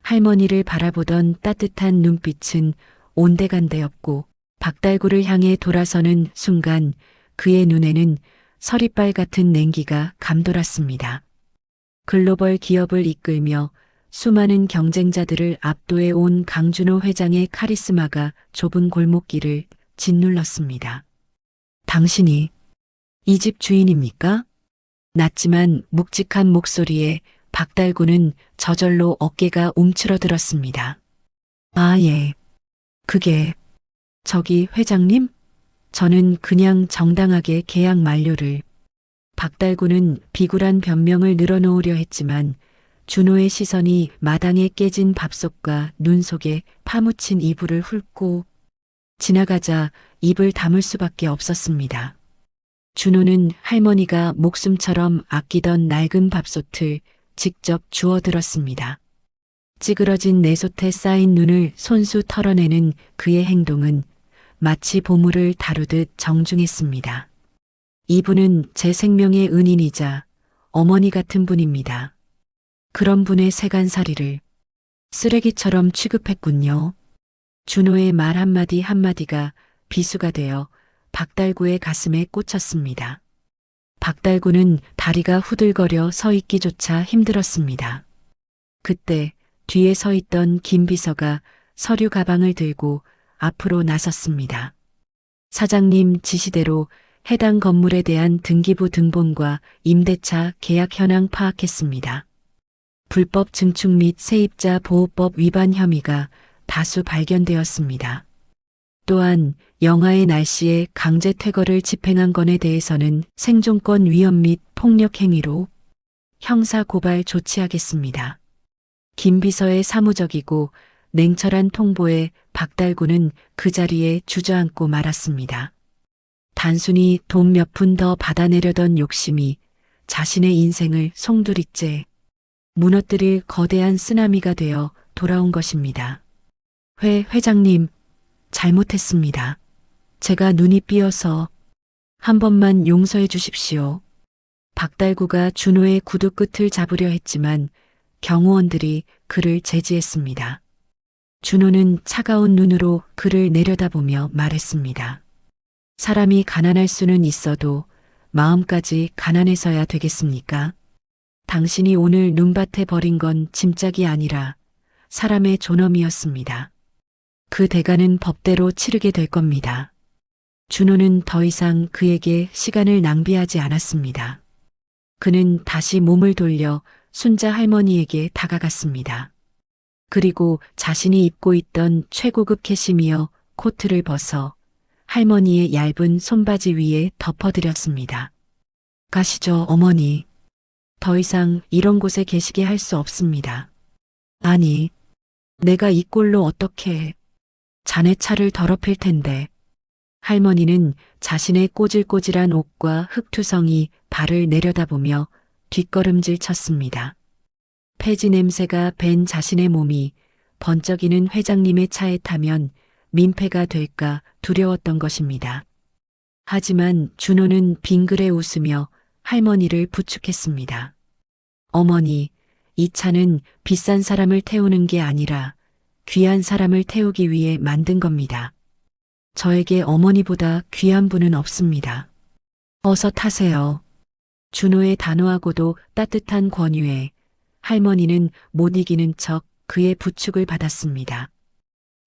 Speaker 2: 할머니를 바라보던 따뜻한 눈빛은 온데간데였고 박달구를 향해 돌아서는 순간 그의 눈에는 서리빨 같은 냉기가 감돌았습니다. 글로벌 기업을 이끌며 수많은 경쟁자들을 압도해 온 강준호 회장의 카리스마가 좁은 골목길을 짓눌렀습니다. 당신이 이 집 주인입니까? 낮지만 묵직한 목소리에 박달구는 저절로 어깨가 움츠러들었습니다. 아, 예. 그게, 저기 회장님? 저는 그냥 정당하게 계약 만료를. 박달구는 비굴한 변명을 늘어놓으려 했지만 준호의 시선이 마당에 깨진 밥솥과 눈 속에 파묻힌 이불을 훑고 지나가자 입을 다물 수밖에 없었습니다. 준호는 할머니가 목숨처럼 아끼던 낡은 밥솥을 직접 주워들었습니다. 찌그러진 내솥에 쌓인 눈을 손수 털어내는 그의 행동은 마치 보물을 다루듯 정중했습니다. 이분은 제 생명의 은인이자 어머니 같은 분입니다. 그런 분의 세간살이를 쓰레기처럼 취급했군요. 준호의 말 한마디 한마디가 비수가 되어 박달구의 가슴에 꽂혔습니다. 박달구는 다리가 후들거려 서 있기조차 힘들었습니다. 그때 뒤에 서 있던 김 비서가 서류 가방을 들고 앞으로 나섰습니다. 사장님 지시대로 해당 건물에 대한 등기부 등본과 임대차 계약 현황 파악했습니다. 불법 증축 및 세입자 보호법 위반 혐의가 다수 발견되었습니다. 또한 영하의 날씨에 강제 퇴거를 집행한 건에 대해서는 생존권 위험 및 폭력 행위로 형사 고발 조치하겠습니다. 김 비서의 사무적이고 냉철한 통보에 박달구는 그 자리에 주저앉고 말았습니다. 단순히 돈 몇 푼 더 받아내려던 욕심이 자신의 인생을 송두리째 무너뜨릴 거대한 쓰나미가 되어 돌아온 것입니다. 회장님, 잘못했습니다. 제가 눈이 삐어서 한 번만 용서해 주십시오. 박달구가 준호의 구두 끝을 잡으려 했지만 경호원들이 그를 제지했습니다. 준호는 차가운 눈으로 그를 내려다보며 말했습니다. 사람이 가난할 수는 있어도 마음까지 가난해서야 되겠습니까? 당신이 오늘 눈밭에 버린 건 짐짝이 아니라 사람의 존엄이었습니다. 그 대가는 법대로 치르게 될 겁니다. 준호는 더 이상 그에게 시간을 낭비하지 않았습니다. 그는 다시 몸을 돌려 순자 할머니에게 다가갔습니다. 그리고 자신이 입고 있던 최고급 캐시미어 코트를 벗어 할머니의 얇은 손바지 위에 덮어드렸습니다. 가시죠, 어머니. 더 이상 이런 곳에 계시게 할 수 없습니다. 아니, 내가 이 꼴로 어떻게 자네 차를 더럽힐 텐데. 할머니는 자신의 꼬질꼬질한 옷과 흙투성이 발을 내려다보며 뒷걸음질 쳤습니다. 폐지 냄새가 밴 자신의 몸이 번쩍이는 회장님의 차에 타면 민폐가 될까 두려웠던 것입니다. 하지만 준호는 빙그레 웃으며 할머니를 부축했습니다. 어머니, 이 차는 비싼 사람을 태우는 게 아니라 귀한 사람을 태우기 위해 만든 겁니다. 저에게 어머니보다 귀한 분은 없습니다. 어서 타세요. 준호의 단호하고도 따뜻한 권유에 할머니는 못 이기는 척 그의 부축을 받았습니다.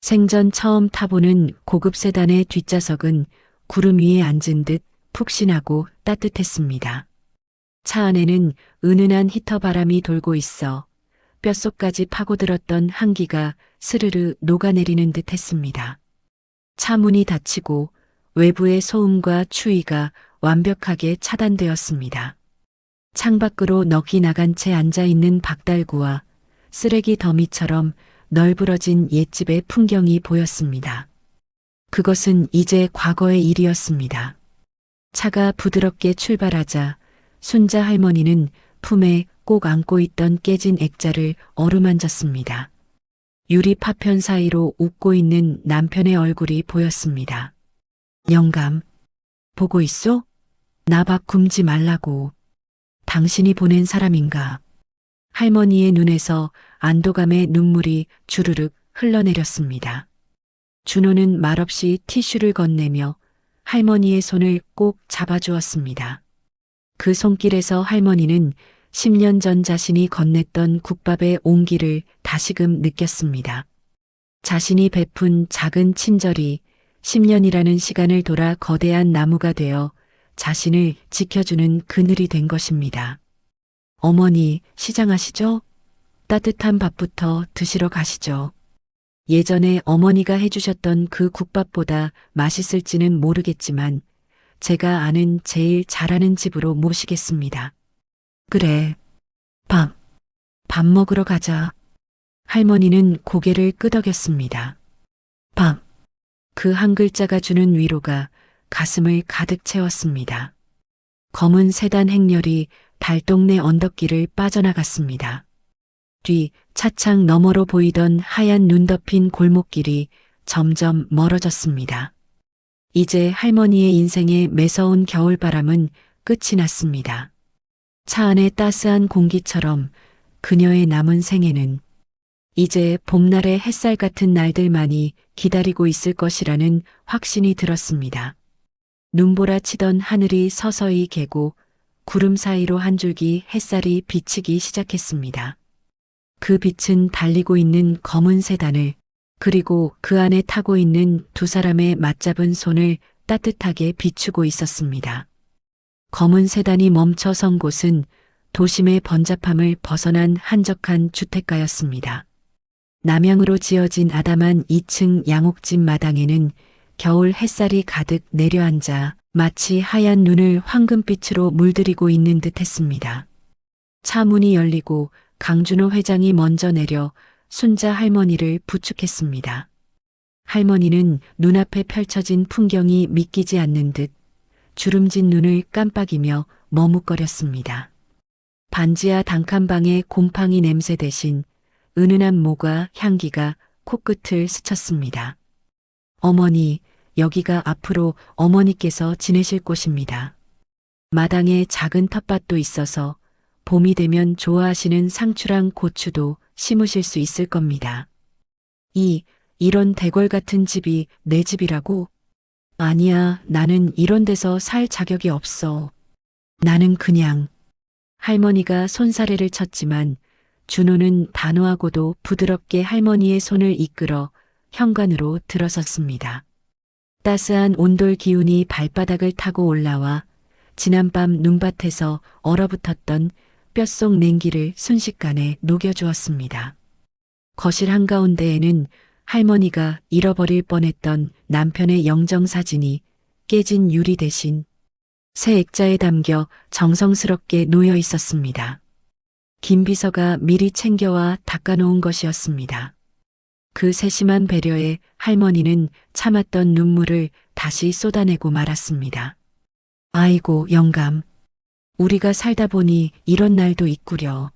Speaker 2: 생전 처음 타보는 고급 세단의 뒷좌석은 구름 위에 앉은 듯 푹신하고 따뜻했습니다. 차 안에는 은은한 히터 바람이 돌고 있어 뼛속까지 파고들었던 한기가 스르르 녹아내리는 듯 했습니다. 차 문이 닫히고 외부의 소음과 추위가 완벽하게 차단되었습니다. 창밖으로 넋이 나간 채 앉아있는 박달구와 쓰레기 더미처럼 널브러진 옛집의 풍경이 보였습니다. 그것은 이제 과거의 일이었습니다. 차가 부드럽게 출발하자 순자 할머니는 품에 꼭 안고 있던 깨진 액자를 어루만졌습니다. 유리 파편 사이로 웃고 있는 남편의 얼굴이 보였습니다. 영감, 보고 있소? 나 밥 굶지 말라고. 당신이 보낸 사람인가? 할머니의 눈에서 안도감의 눈물이 주르륵 흘러내렸습니다. 준호는 말없이 티슈를 건네며 할머니의 손을 꼭 잡아주었습니다. 그 손길에서 할머니는 10년 전 자신이 건넸던 국밥의 온기를 다시금 느꼈습니다. 자신이 베푼 작은 친절이 10년이라는 시간을 돌아 거대한 나무가 되어 자신을 지켜주는 그늘이 된 것입니다. 어머니, 시장하시죠? 따뜻한 밥부터 드시러 가시죠. 예전에 어머니가 해주셨던 그 국밥보다 맛있을지는 모르겠지만 제가 아는 제일 잘하는 집으로 모시겠습니다. 그래. 밥 먹으러 가자. 할머니는 고개를 끄덕였습니다. 밥. 그 한 글자가 주는 위로가 가슴을 가득 채웠습니다. 검은 세단 행렬이 달동네 언덕길을 빠져나갔습니다. 뒤 차창 너머로 보이던 하얀 눈 덮인 골목길이 점점 멀어졌습니다. 이제 할머니의 인생의 매서운 겨울바람은 끝이 났습니다. 차 안의 따스한 공기처럼 그녀의 남은 생애는 이제 봄날의 햇살 같은 날들만이 기다리고 있을 것이라는 확신이 들었습니다. 눈보라치던 하늘이 서서히 개고 구름 사이로 한 줄기 햇살이 비치기 시작했습니다. 그 빛은 달리고 있는 검은 세단을 그리고 그 안에 타고 있는 두 사람의 맞잡은 손을 따뜻하게 비추고 있었습니다. 검은 세단이 멈춰 선 곳은 도심의 번잡함을 벗어난 한적한 주택가였습니다. 남향으로 지어진 아담한 2층 양옥집 마당에는 겨울 햇살이 가득 내려앉아 마치 하얀 눈을 황금빛으로 물들이고 있는 듯 했습니다. 차 문이 열리고 강준호 회장이 먼저 내려 순자 할머니를 부축했습니다. 할머니는 눈앞에 펼쳐진 풍경이 믿기지 않는 듯 주름진 눈을 깜빡이며 머뭇거렸습니다. 반지하 단칸방의 곰팡이 냄새 대신 은은한 모과 향기가 코끝을 스쳤습니다. 어머니, 여기가 앞으로 어머니께서 지내실 곳입니다. 마당에 작은 텃밭도 있어서 봄이 되면 좋아하시는 상추랑 고추도 심으실 수 있을 겁니다. 이런 대궐 같은 집이 내 집이라고? 아니야, 나는 이런 데서 살 자격이 없어. 나는 그냥. 할머니가 손사래를 쳤지만 준호는 단호하고도 부드럽게 할머니의 손을 이끌어 현관으로 들어섰습니다. 따스한 온돌 기운이 발바닥을 타고 올라와 지난밤 눈밭에서 얼어붙었던 뼛속 냉기를 순식간에 녹여주었습니다. 거실 한가운데에는 할머니가 잃어버릴 뻔했던 남편의 영정사진이 깨진 유리 대신 새 액자에 담겨 정성스럽게 놓여 있었습니다. 김 비서가 미리 챙겨와 닦아놓은 것이었습니다. 그 세심한 배려에 할머니는 참았던 눈물을 다시 쏟아내고 말았습니다. 아이고, 영감. 우리가 살다 보니 이런 날도 있구려.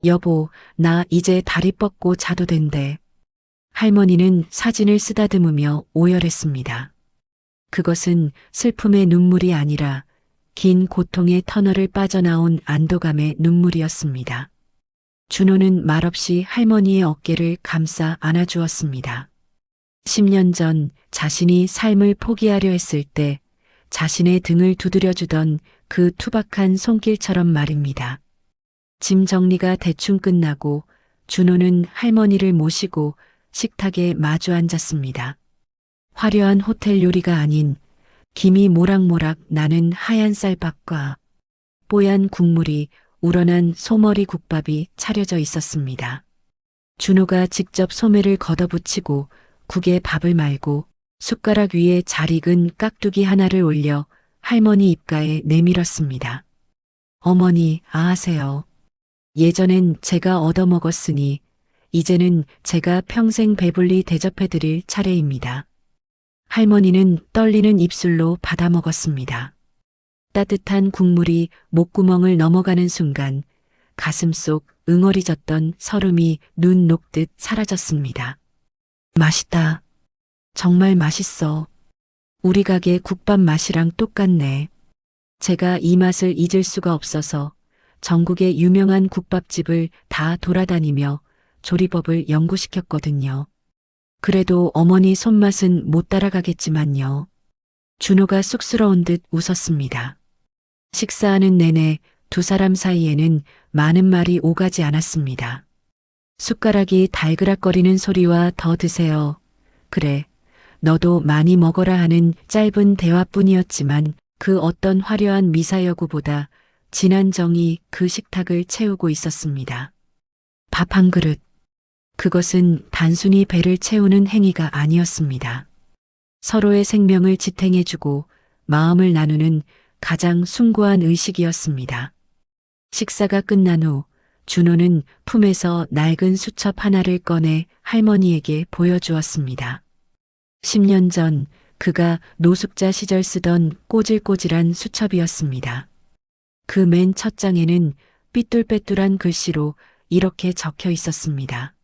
Speaker 2: 여보, 나 이제 다리 뻗고 자도 된대. 할머니는 사진을 쓰다듬으며 오열했습니다. 그것은 슬픔의 눈물이 아니라 긴 고통의 터널을 빠져나온 안도감의 눈물이었습니다. 준호는 말없이 할머니의 어깨를 감싸 안아주었습니다. 10년 전 자신이 삶을 포기하려 했을 때 자신의 등을 두드려주던 그 투박한 손길처럼 말입니다. 짐 정리가 대충 끝나고 준호는 할머니를 모시고 식탁에 마주 앉았습니다. 화려한 호텔 요리가 아닌 김이 모락모락 나는 하얀 쌀밥과 뽀얀 국물이 우러난 소머리 국밥이 차려져 있었습니다. 준호가 직접 소매를 걷어붙이고 국에 밥을 말고 숟가락 위에 잘 익은 깍두기 하나를 올려 할머니 입가에 내밀었습니다. 어머니, 아하세요. 예전엔 제가 얻어먹었으니 이제는 제가 평생 배불리 대접해드릴 차례입니다. 할머니는 떨리는 입술로 받아먹었습니다. 따뜻한 국물이 목구멍을 넘어가는 순간 가슴 속 응어리졌던 설움이 눈 녹듯 사라졌습니다. 맛있다. 정말 맛있어. 우리 가게 국밥 맛이랑 똑같네. 제가 이 맛을 잊을 수가 없어서 전국의 유명한 국밥집을 다 돌아다니며 조리법을 연구시켰거든요. 그래도 어머니 손맛은 못 따라가겠지만요. 준호가 쑥스러운 듯 웃었습니다. 식사하는 내내 두 사람 사이에는 많은 말이 오가지 않았습니다. 숟가락이 달그락거리는 소리와 더 드세요. 그래, 너도 많이 먹어라 하는 짧은 대화뿐이었지만 그 어떤 화려한 미사여구보다 진한 정이 그 식탁을 채우고 있었습니다. 밥 한 그릇. 그것은 단순히 배를 채우는 행위가 아니었습니다. 서로의 생명을 지탱해주고 마음을 나누는 가장 숭고한 의식이었습니다. 식사가 끝난 후 준호는 품에서 낡은 수첩 하나를 꺼내 할머니에게 보여주었습니다. 10년 전 그가 노숙자 시절 쓰던 꼬질꼬질한 수첩이었습니다. 그 맨 첫 장에는 삐뚤빼뚤한 글씨로 이렇게 적혀 있었습니다.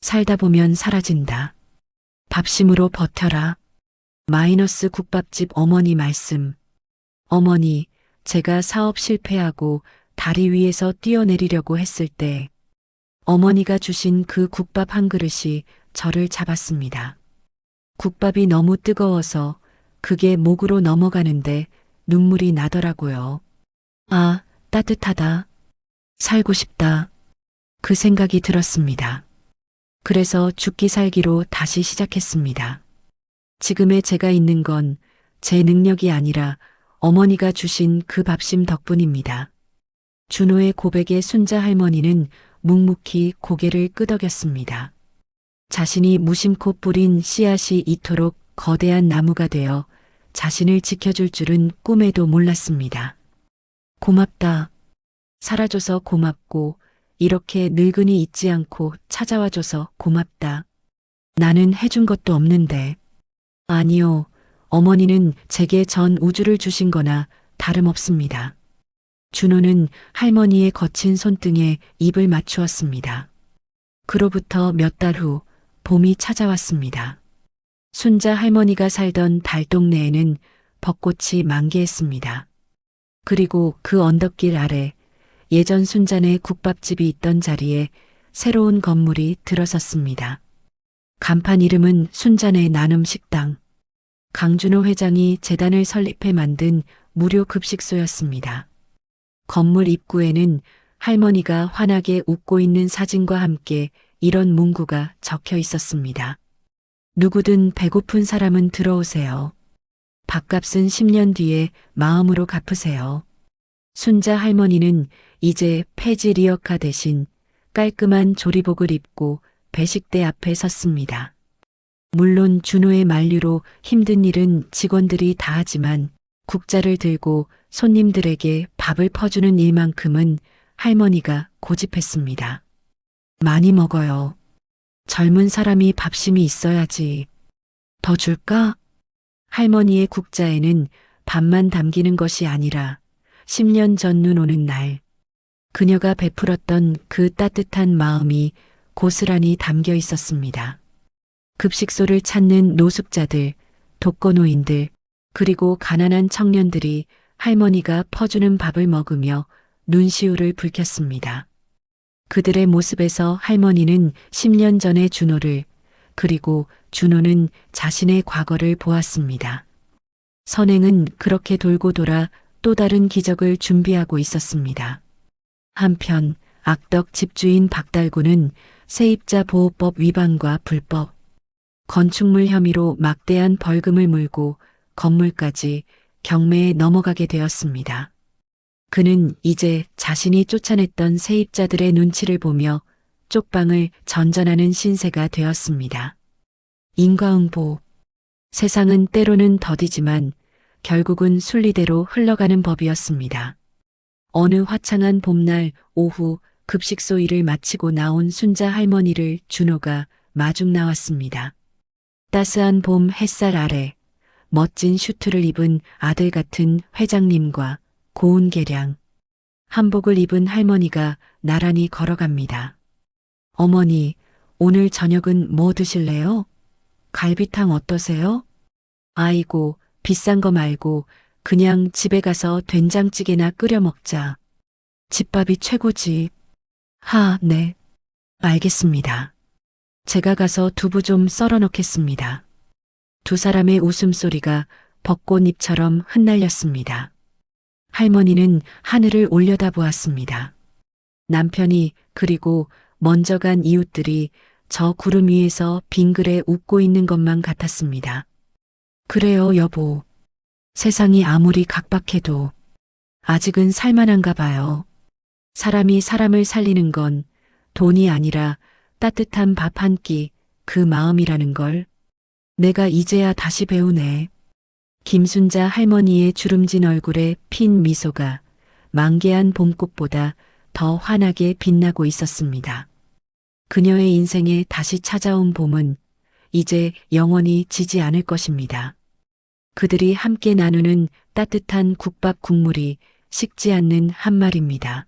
Speaker 2: 살다 보면 사라진다. 밥심으로 버텨라. 마이너스 국밥집 어머니 말씀. 어머니, 제가 사업 실패하고 다리 위에서 뛰어내리려고 했을 때 어머니가 주신 그 국밥 한 그릇이 저를 잡았습니다. 국밥이 너무 뜨거워서 그게 목으로 넘어가는데 눈물이 나더라고요. 아, 따뜻하다. 살고 싶다. 그 생각이 들었습니다. 그래서 죽기 살기로 다시 시작했습니다. 지금의 제가 있는 건 제 능력이 아니라 어머니가 주신 그 밥심 덕분입니다. 준호의 고백에 순자 할머니는 묵묵히 고개를 끄덕였습니다. 자신이 무심코 뿌린 씨앗이 이토록 거대한 나무가 되어 자신을 지켜줄 줄은 꿈에도 몰랐습니다. 고맙다. 살아줘서 고맙고 이렇게 늙은이 잊지 않고 찾아와줘서 고맙다. 나는 해준 것도 없는데. 아니요. 어머니는 제게 전 우주를 주신 거나 다름없습니다. 준호는 할머니의 거친 손등에 입을 맞추었습니다. 그로부터 몇 달 후 봄이 찾아왔습니다. 순자 할머니가 살던 달동네에는 벚꽃이 만개했습니다. 그리고 그 언덕길 아래 예전 순자네 국밥집이 있던 자리에 새로운 건물이 들어섰습니다. 간판 이름은 순자네 나눔식당. 강준호 회장이 재단을 설립해 만든 무료 급식소였습니다. 건물 입구에는 할머니가 환하게 웃고 있는 사진과 함께 이런 문구가 적혀 있었습니다. 누구든 배고픈 사람은 들어오세요. 밥값은 10년 뒤에 마음으로 갚으세요. 순자 할머니는 이제 폐지 리어카 대신 깔끔한 조리복을 입고 배식대 앞에 섰습니다. 물론 준호의 만류로 힘든 일은 직원들이 다 하지만 국자를 들고 손님들에게 밥을 퍼주는 일만큼은 할머니가 고집했습니다. 많이 먹어요. 젊은 사람이 밥심이 있어야지. 더 줄까? 할머니의 국자에는 밥만 담기는 것이 아니라 10년 전 눈 오는 날 그녀가 베풀었던 그 따뜻한 마음이 고스란히 담겨 있었습니다. 급식소를 찾는 노숙자들, 독거노인들, 그리고 가난한 청년들이 할머니가 퍼주는 밥을 먹으며 눈시울을 붉혔습니다. 그들의 모습에서 할머니는 10년 전의 준호를, 그리고 준호는 자신의 과거를 보았습니다. 선행은 그렇게 돌고 돌아 또 다른 기적을 준비하고 있었습니다. 한편 악덕 집주인 박달구는 세입자 보호법 위반과 불법, 건축물 혐의로 막대한 벌금을 물고 건물까지 경매에 넘어가게 되었습니다. 그는 이제 자신이 쫓아냈던 세입자들의 눈치를 보며 쪽방을 전전하는 신세가 되었습니다. 인과응보. 세상은 때로는 더디지만 결국은 순리대로 흘러가는 법이었습니다. 어느 화창한 봄날 오후 급식소 일을 마치고 나온 순자 할머니를 준호가 마중 나왔습니다. 따스한 봄 햇살 아래 멋진 슈트를 입은 아들 같은 회장님과 고운 계량, 한복을 입은 할머니가 나란히 걸어갑니다. 어머니, 오늘 저녁은 뭐 드실래요? 갈비탕 어떠세요? 아이고, 비싼 거 말고 그냥 집에 가서 된장찌개나 끓여 먹자. 집밥이 최고지. 네. 알겠습니다. 제가 가서 두부 좀 썰어 넣겠습니다. 두 사람의 웃음소리가 벚꽃잎처럼 흩날렸습니다. 할머니는 하늘을 올려다보았습니다. 남편이 그리고 먼저 간 이웃들이 저 구름 위에서 빙그레 웃고 있는 것만 같았습니다. 그래요, 여보. 세상이 아무리 각박해도 아직은 살만한가 봐요. 사람이 사람을 살리는 건 돈이 아니라 따뜻한 밥 한 끼, 그 마음이라는 걸 내가 이제야 다시 배우네. 김순자 할머니의 주름진 얼굴에 핀 미소가 만개한 봄꽃보다 더 환하게 빛나고 있었습니다. 그녀의 인생에 다시 찾아온 봄은 이제 영원히 지지 않을 것입니다. 그들이 함께 나누는 따뜻한 국밥 국물이 식지 않는 한 말입니다.